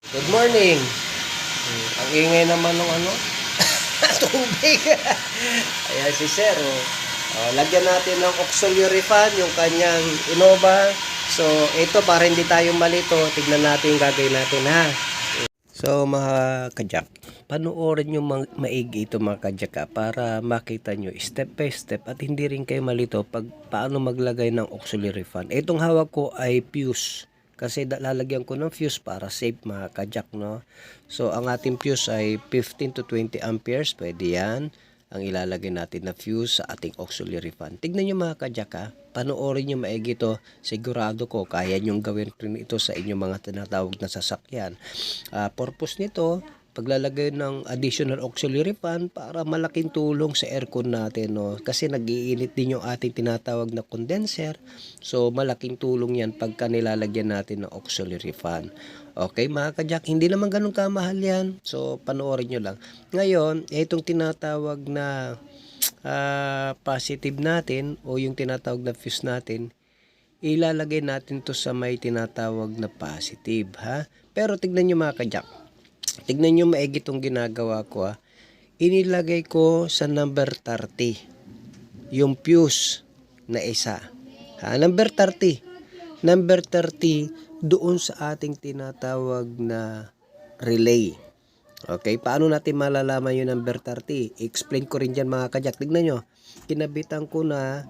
Good morning. Ang ingay naman ng tubig. Ayan si Sir. Lagyan natin ng auxiliary fan yung kanyang Innova. So, ito para hindi tayo malito. Tignan natin yung gagawin natin ha. So, mga kajak, panoorin nyo maigi ito mga kajak para makita nyo step by step at hindi rin kayo malito pag paano maglagay ng auxiliary fan. Itong hawak ko ay fuse. Kasi lalagyan ko ng fuse para safe mga kajak, no? So, ang ating fuse ay 15 to 20 amperes. Pwede yan. Ang ilalagay natin na fuse sa ating auxiliary fan. Tignan nyo mga kajak ha. Panoorin nyo maigi ito. Sigurado ko kaya nyong gawin rin ito sa inyong mga tinatawag na sasakyan. Purpose nito, paglalagay ng additional auxiliary fan para malaking tulong sa aircon natin, no? Kasi nag-iinit din yung ating tinatawag na condenser. So malaking tulong yan pagka nilalagyan natin ng auxiliary fan. Okay mga kajak, hindi naman ganun kamahal yan. So panoorin nyo lang. Ngayon, itong tinatawag na positive natin o yung tinatawag na fuse natin, ilalagay natin to sa may tinatawag na positive ha. Pero tignan nyo mga kajak. Tignan nyo maigi itong ginagawa ko ha. Inilagay ko sa number 30. Yung fuse na isa. Ha? Number 30. Number 30 doon sa ating tinatawag na relay. Okay, paano natin malalaman yung number 30? I-explain ko rin dyan mga kajak. Tignan nyo. Kinabitan ko na.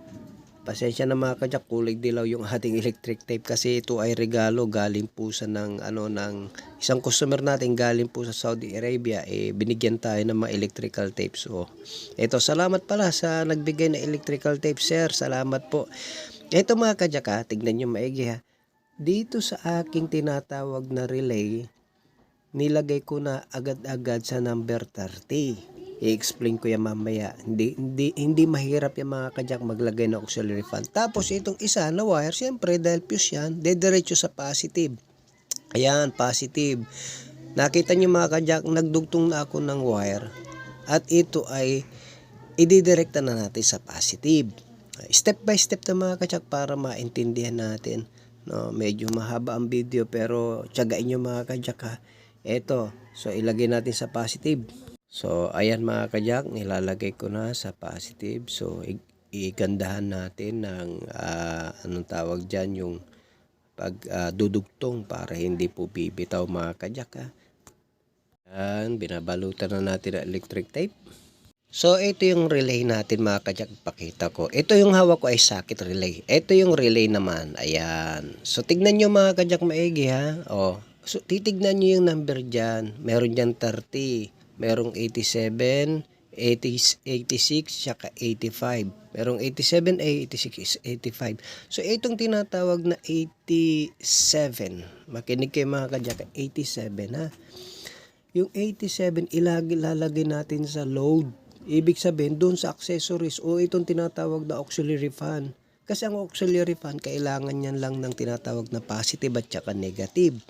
Pasensya na mga kajak, kulay dilaw yung ating electric tape kasi ito ay regalo galing po sa ng isang customer natin galing po sa Saudi Arabia, binigyan tayo ng mga electrical tape. So ito, salamat pala sa nagbigay na electrical tape, sir. Salamat po. Ito mga kajak tignan niyo maigi ha. Dito sa aking tinatawag na relay, nilagay ko na agad-agad sa number 30. I-explain ko yan mamaya. Hindi mahirap yung mga kajak maglagay ng auxiliary fan. Tapos itong isa na wire, siyempre dahil fuse yan, dediretso sa positive. Ayan, positive. Nakita nyo mga kajak, nagdugtong na ako ng wire. At ito ay ididirekta na natin sa positive. Step by step na mga kajak para maintindihan natin. No, medyo mahaba ang video pero tiyagain nyo mga kajak ha. Ito, so ilagay natin sa positive. So, ayan mga kajak, nilalagay ko na sa positive. So, igandahan natin ng, anong tawag dyan, yung pagdudugtong para hindi po bibitaw mga kajak ha. Ayan, binabalutan na natin ang electric tape. So, ito yung relay natin mga kajak, pakita ko. Ito yung hawak ko ay socket relay. Ito yung relay naman, ayan. So, tignan nyo mga kajak maigi ha. So, titignan nyo yung number dyan. Meron dyan 30. Merong 87, 86, saka 85. Merong 87, 86, 85. So, itong tinatawag na 87. Makinig kayo mga kajaka, 87 ha. Yung 87, ilalagay natin sa load. Ibig sabihin, doon sa accessories o itong tinatawag na auxiliary fan. Kasi ang auxiliary fan, kailangan yan lang ng tinatawag na positive at saka negative.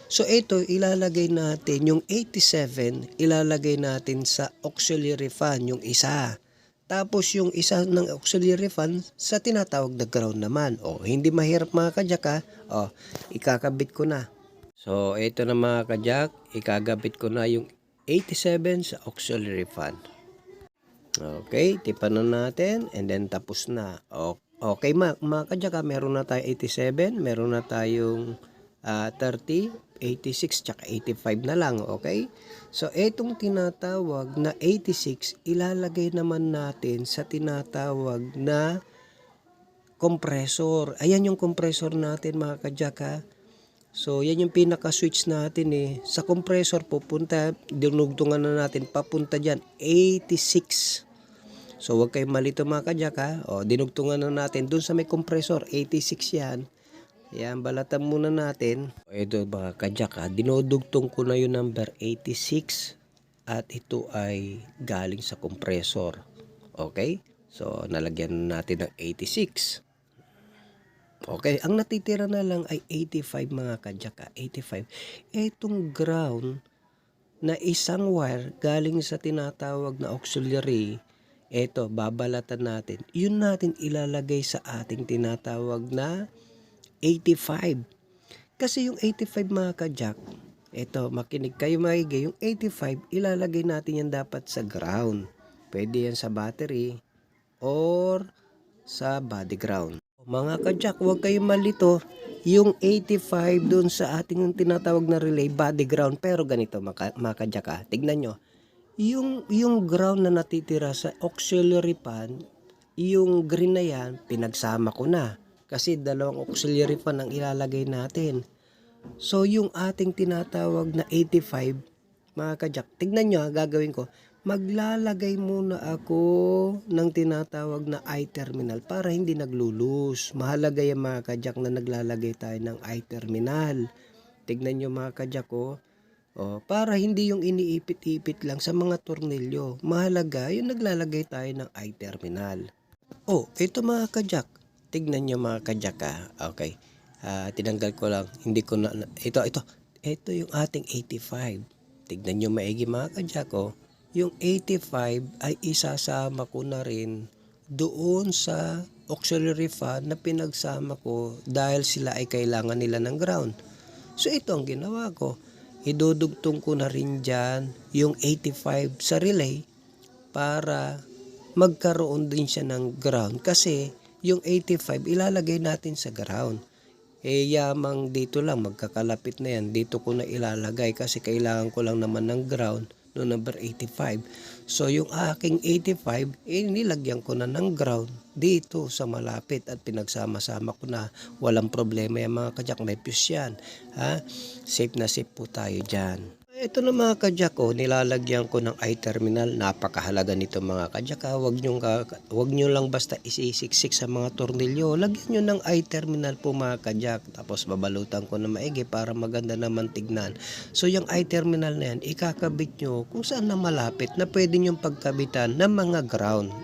So ito, ilalagay natin yung 87, ilalagay natin sa auxiliary fan, yung isa. Tapos yung isa ng auxiliary fan sa tinatawag na ground naman. Hindi mahirap mga kajak ha. Ikakabit ko na. So ito na mga kajak, ikagabit ko na yung 87 sa auxiliary fan. Okay, tipan na natin and then tapos na. Okay mga kajak meron na tayo 87, meron na tayong 30, 86, tsaka 85 na lang, okay? So, itong tinatawag na 86, ilalagay naman natin sa tinatawag na compressor. Ayan yung compressor natin mga kajak ha. So, yan yung pinaka-switch natin Sa compressor, pupunta, dinugtungan na natin, papunta dyan, 86. So, huwag kayong malito mga kajak ha. Dinugtungan na natin, dun sa may compressor, 86 yan. Yan, balatan muna natin. Ito mga kajak ha, dinodugtong ko na yung number 86 at ito ay galing sa compressor. Okay? So, nalagyan natin ng 86. Okay, ang natitira na lang ay 85 mga kajak ha, 85. Itong ground na isang wire galing sa tinatawag na auxiliary, ito, babalatan natin. Yun natin ilalagay sa ating tinatawag na 85. Kasi yung 85 mga kajak, Ito, makinig kayo maigi. Yung 85, ilalagay natin yan dapat sa ground. Pwede yan sa battery or sa body ground. Mga kajak, huwag kayong malito. Yung 85 dun sa ating yung tinatawag na relay, body ground. Pero ganito, mga kajak, tignan nyo. Yung ground na natitira sa auxiliary fan, yung green na yan, pinagsama ko na. Kasi dalawang auxiliary fan ang ilalagay natin. So, yung ating tinatawag na 85, mga kajak, tignan nyo, gagawin ko, maglalagay muna ako ng tinatawag na I-terminal para hindi naglulus. Mahalaga yung mga kajak na naglalagay tayo ng I-terminal. Tignan nyo mga kajak, para hindi yung iniipit-ipit lang sa mga tornilyo. Mahalaga yung naglalagay tayo ng I-terminal. Ito mga kajak, tignan nyo mga kajak, okay. Tinanggal ko lang, hindi ko na, ito yung ating 85. Tignan nyo maigi mga kajak, yung 85 ay isasama ko na rin doon sa auxiliary fan na pinagsama ko dahil sila ay kailangan nila ng ground. So ito ang ginawa ko, idudugtong ko na rin dyan yung 85 sa relay para magkaroon din siya ng ground kasi yung 85 ilalagay natin sa ground. Yamang dito lang magkakalapit na yan, dito ko na ilalagay kasi kailangan ko lang naman ng ground no number 85. So yung aking 85 nilagyan ko na ng ground dito sa malapit at pinagsama-sama ko na, walang problema yan mga kajak, may fuse yan. Safe na safe po tayo dyan. Ito na mga kajak, nilalagyan ko ng I-terminal. Napakahalaga nito mga kajak. Huwag nyo lang basta isisiksik sa mga tornilyo. Lagyan nyo ng I-terminal po mga kajak. Tapos babalutan ko na maigi para maganda naman tignan. So yung I-terminal na yan, ikakabit nyo kung saan na malapit na pwede nyong pagkabitan ng mga ground.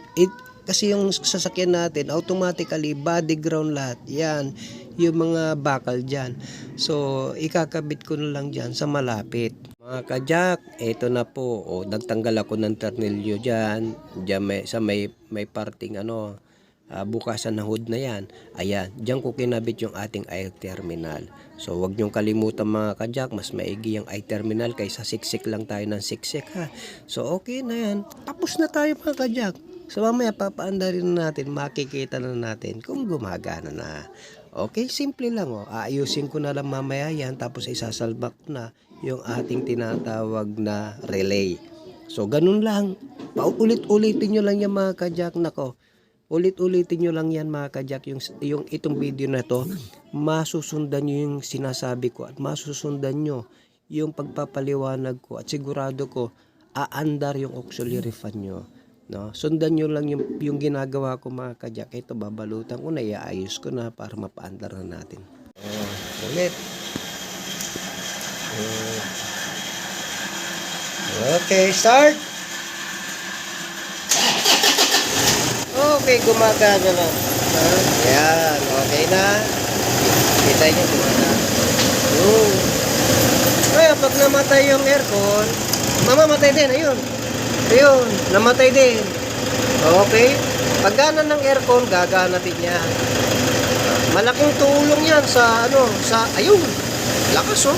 Kasi yung sasakyan natin, automatically body ground lahat. Yan, yung mga bakal dyan. So ikakabit ko na lang dyan sa malapit. Mga kajak, ito na po. Nagtanggal ako ng tornilyo dyan. May parting bukasan na hood na yan. Ayan, dyan ko kinabit yung ating I-terminal. So, wag nyong kalimutan mga kajak, mas maigi yung I-terminal kaysa siksik lang tayo ng siksik So, okay na yan. Tapos na tayo mga kajak. So, mamaya papaandarin na natin, makikita na natin kung gumagana na. Okay, simple lang Aayusin ko na lang mamaya yan, tapos isasalbak ko na yung ating tinatawag na relay. So, ganun lang. Paulit-ulitin nyo lang yan mga kajak. Ulit-ulitin nyo lang yan mga kajak. Yung itong video na to, masusundan nyo yung sinasabi ko at masusundan nyo yung pagpapaliwanag ko at sigurado ko aandar yung auxiliary fan nyo. Sundan nyo lang yung ginagawa ko mga kajak. Ito babalutan ko na, iayos ko na para mapaandar na natin. Ulit. Okay, start. Okay, gumagana na. Yan, okay na. Kita nyo gumagana. Kaya pag namatay yung aircon, mamamatay din. Ayun, namatay din. Okay? Pag gana ng aircon, gagana din yan. Malaking tulong yan ayun, lakas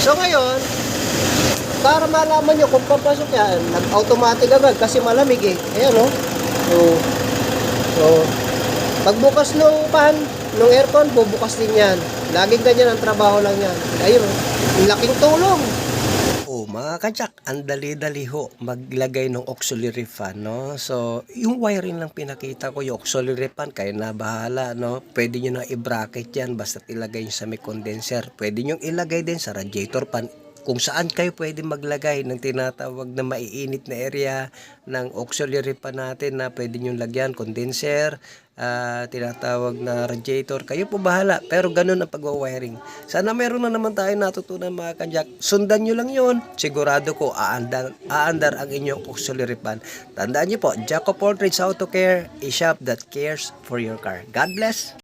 So ngayon, para malaman nyo kung papasok yan, nag-automatic agad kasi malamig Ayan So, pagbukas ng fan, ng aircon, bubukas din yan. Laging ganyan ang trabaho lang yan. Ayun, laking tulong. Mga kajak, ang dali-dali maglagay ng auxiliary fan, So, yung wiring lang pinakita ko, yung auxiliary fan, kayo na bahala, Pwede nyo na i-bracket yan, basta ilagay nyo sa may condenser. Pwede nyo ilagay din sa radiator fan, kung saan kayo pwede maglagay ng tinatawag na maiinit na area ng auxiliary fan natin na pwede nyo lagyan, condenser, tinatawag na radiator, kayo po bahala, pero ganun ang pagwa-wiring. Sana meron na naman tayo natutunan mga kajak. Sundan nyo lang yon, sigurado ko aandar ang inyong auxiliary fan. Tandaan nyo po, Jack of all trades Auto Care, a shop that cares for your car. God bless.